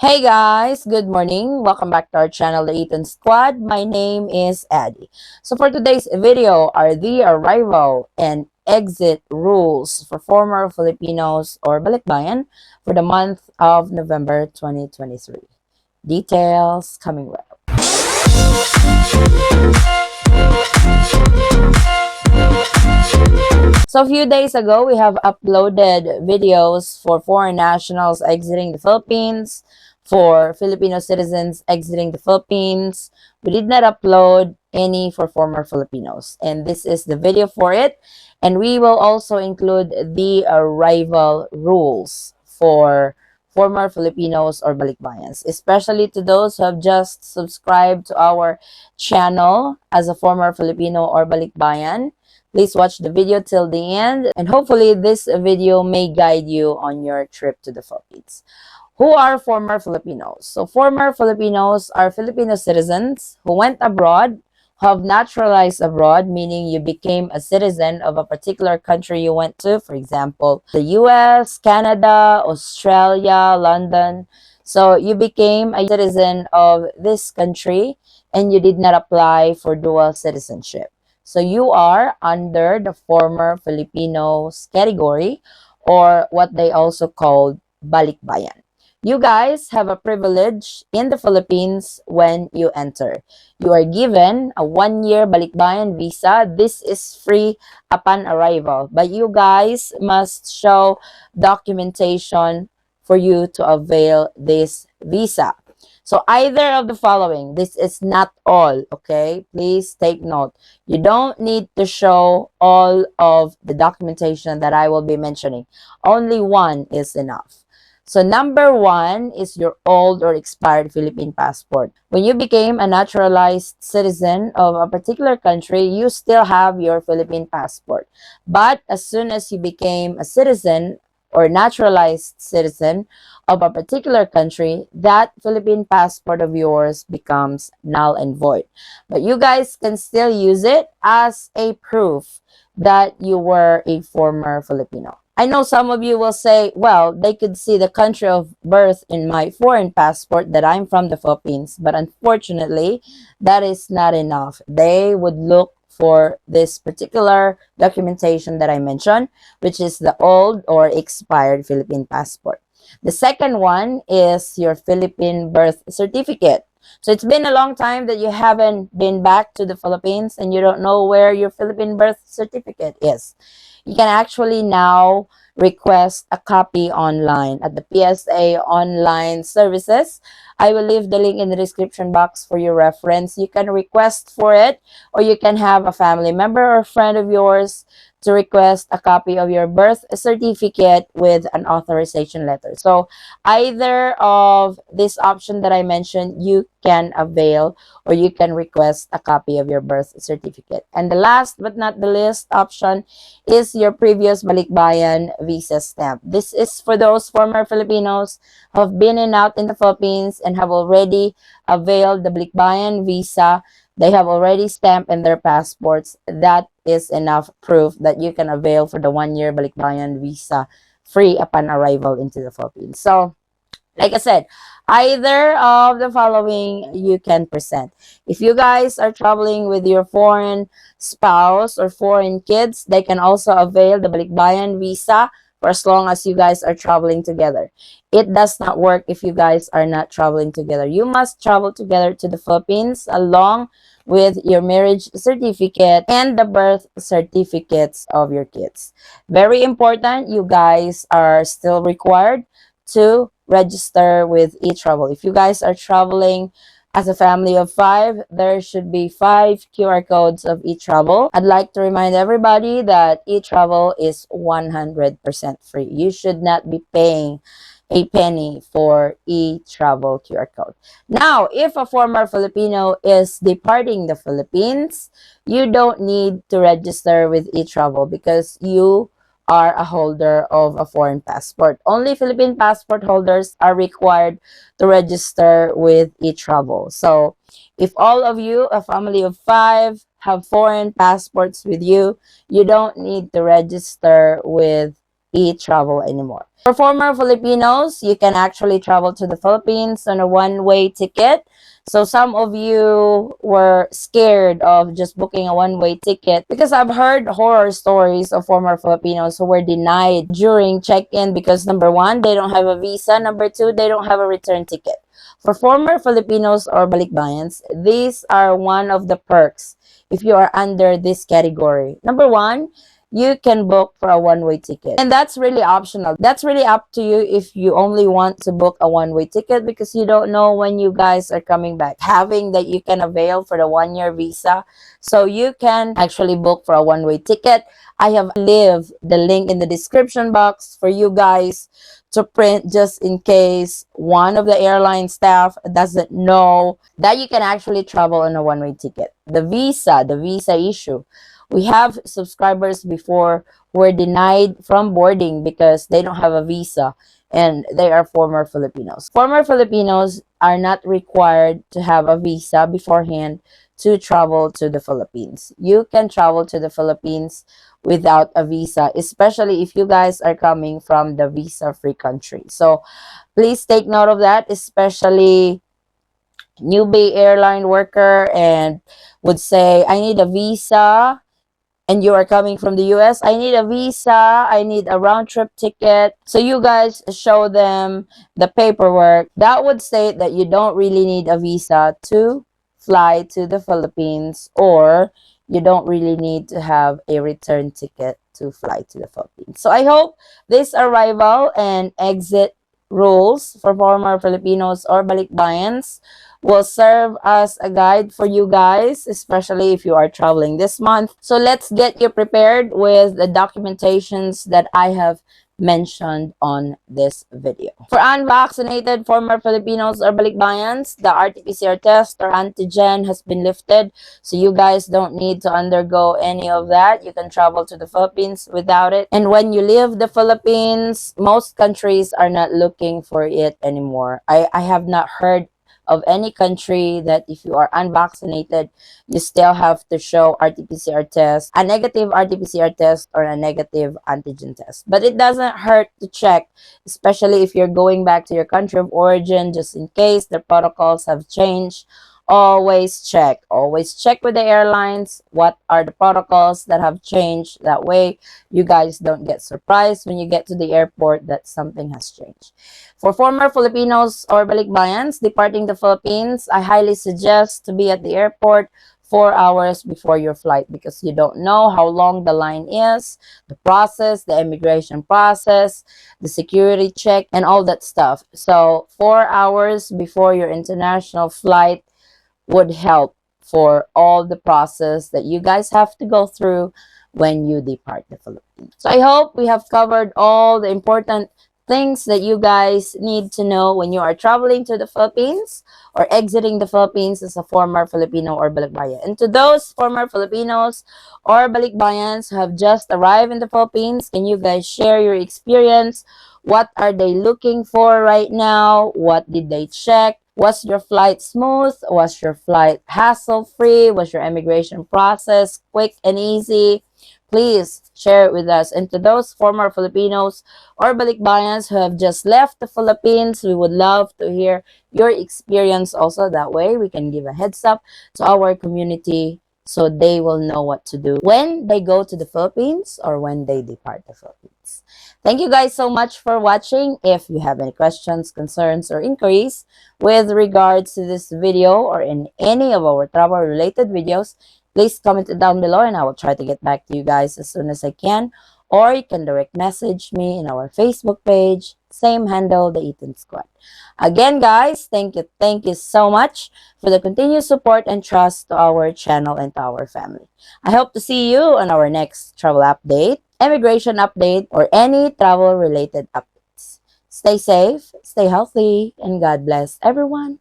Hey guys, good morning. Welcome back to our channel, the Eaton Squad. My name is Addie. So for today's video are the arrival and exit rules for former Filipinos or Balikbayan for the month of November 2023. Details coming well. So a few days ago, we have uploaded videos for foreign nationals exiting the Philippines, for Filipino citizens exiting the Philippines. We did not upload any for former Filipinos, and this is the video for it. And we will also include the arrival rules for former Filipinos or Balikbayans, especially to those who have just subscribed to our channel as a former Filipino or Balikbayan. Please watch the video till the end, and hopefully this video may guide you on your trip to the Philippines. Who are former Filipinos? So former Filipinos are Filipino citizens who went abroad, who have naturalized abroad, meaning you became a citizen of a particular country you went to, for example, the US, Canada, Australia, London. So you became a citizen of this country and you did not apply for dual citizenship. So you are under the former Filipinos category, or what they also called Balikbayan. You guys have a privilege in the Philippines when you enter. You are given a 1-year Balikbayan visa. This is free upon arrival, but you guys must show documentation for you to avail this visa. So either of the following, this is not all, okay? Please take note. You don't need to show all of the documentation that I will be mentioning. Only one is enough. So number one is your old or expired Philippine passport. When you became a naturalized citizen of a particular country, you still have your Philippine passport. But as soon as you became a citizen or naturalized citizen of a particular country, that Philippine passport of yours becomes null and void. But you guys can still use it as a proof that you were a former Filipino. I know some of you will say, well, they could see the country of birth in my foreign passport that I'm from the Philippines, but unfortunately, that is not enough. They would look for this particular documentation that I mentioned, which is the old or expired Philippine passport. The second one is your Philippine birth certificate. So it's been a long time that you haven't been back to the Philippines and you don't know where your Philippine birth certificate is. You can actually now request a copy online at the PSA online services. I will leave the link in the description box for your reference. You can request for it, or you can have a family member or friend of yours to request a copy of your birth certificate with an authorization letter. So either of this option that I mentioned, you can avail, or you can request a copy of your birth certificate. And the last but not the least option is your previous Balikbayan visa stamp. This is for those former Filipinos who have been in and out in the Philippines and have already availed the Balikbayan visa. They have already stamped in their passports. That is enough proof that you can avail for the 1-year Balikbayan visa free upon arrival into the Philippines. So, like I said, either of the following you can present. If you guys are traveling with your foreign spouse or foreign kids, they can also avail the Balikbayan visa for as long as you guys are traveling together. It does not work if you guys are not traveling together. You must travel together to the Philippines along with your marriage certificate and the birth certificates of your kids. Very important, you guys are still required to register with eTravel. If you guys are traveling as a family of 5, there should be 5 QR codes of eTravel. I'd like to remind everybody that eTravel is 100% free. You should not be paying a penny for e-travel QR code. Now, if a former Filipino is departing the Philippines, you don't need to register with e-travel because you are a holder of a foreign passport. Only Philippine passport holders are required to register with e-travel. So, if all of you, a family of 5, have foreign passports with you, you don't need to register with e-travel anymore. For former Filipinos, you can actually travel to the Philippines on a one-way ticket. So some of you were scared of just booking a one-way ticket because I've heard horror stories of former Filipinos who were denied during check-in because number one, they don't have a visa. Number two, they don't have a return ticket. For former Filipinos or Balikbayans, these are one of the perks if you are under this category. Number one, you can book for a one-way ticket. And that's really optional. That's really up to you if you only want to book a one-way ticket because you don't know when you guys are coming back. Having that you can avail for the one-year visa. So you can actually book for a one-way ticket. I have leave the link in the description box for you guys to print just in case one of the airline staff doesn't know that you can actually travel on a one-way ticket. The visa issue. We have subscribers before who were denied from boarding because they don't have a visa and they are former Filipinos. Former Filipinos are not required to have a visa beforehand to travel to the Philippines. You can travel to the Philippines without a visa, especially if you guys are coming from the visa-free country. So please take note of that, especially newbie airline worker and would say, I need a visa, and you are coming from the US, I need a visa, I need a round trip ticket. So you guys show them the paperwork that would state that you don't really need a visa to fly to the Philippines, or you don't really need to have a return ticket to fly to the Philippines. So I hope this arrival and exit rules for former Filipinos or Balikbayans will serve as a guide for you guys, especially if you are traveling this month. So let's get you prepared with the documentations that I have mentioned on this video. For unvaccinated former Filipinos or Balikbayans, the RT-PCR test or antigen has been lifted, so you guys don't need to undergo any of that. You can travel to the Philippines without it. And when you leave the Philippines, most countries are not looking for it anymore. I have not heard of any country that if you are unvaccinated, you still have to show RT-PCR test, a negative RT-PCR test or a negative antigen test. But it doesn't hurt to check, especially if you're going back to your country of origin, just in case the protocols have changed. Always check with the airlines what are the protocols that have changed. That way you guys don't get surprised when you get to the airport that something has changed. For former Filipinos or Balikbayans departing the Philippines, I highly suggest to be at the airport 4 hours before your flight because you don't know how long the line is, the process, the immigration process, the security check, and all that stuff. So 4 hours before your international flight would help for all the process that you guys have to go through when you depart the Philippines. So I hope we have covered all the important things that you guys need to know when you are traveling to the Philippines or exiting the Philippines as a former Filipino or Balikbayan. And to those former Filipinos or Balikbayans who have just arrived in the Philippines, can you guys share your experience? What are they looking for right now? What did they check? Was your flight smooth? Was your flight hassle-free? Was your immigration process quick and easy? Please share it with us. And to those former Filipinos or Balikbayans who have just left the Philippines, we would love to hear your experience also. That way, we can give a heads up to our community so they will know what to do when they go to the Philippines or when they depart the Philippines. Thank you guys so much for watching. If you have any questions, concerns, or inquiries with regards to this video or in any of our travel-related videos, please comment it down below and I will try to get back to you guys as soon as I can. Or you can direct message me in our Facebook page, same handle, the Eaton Squad. Again, guys, thank you so much for the continued support and trust to our channel and to our family. I hope to see you on our next travel update, immigration update, or any travel-related updates. Stay safe, stay healthy, and God bless everyone.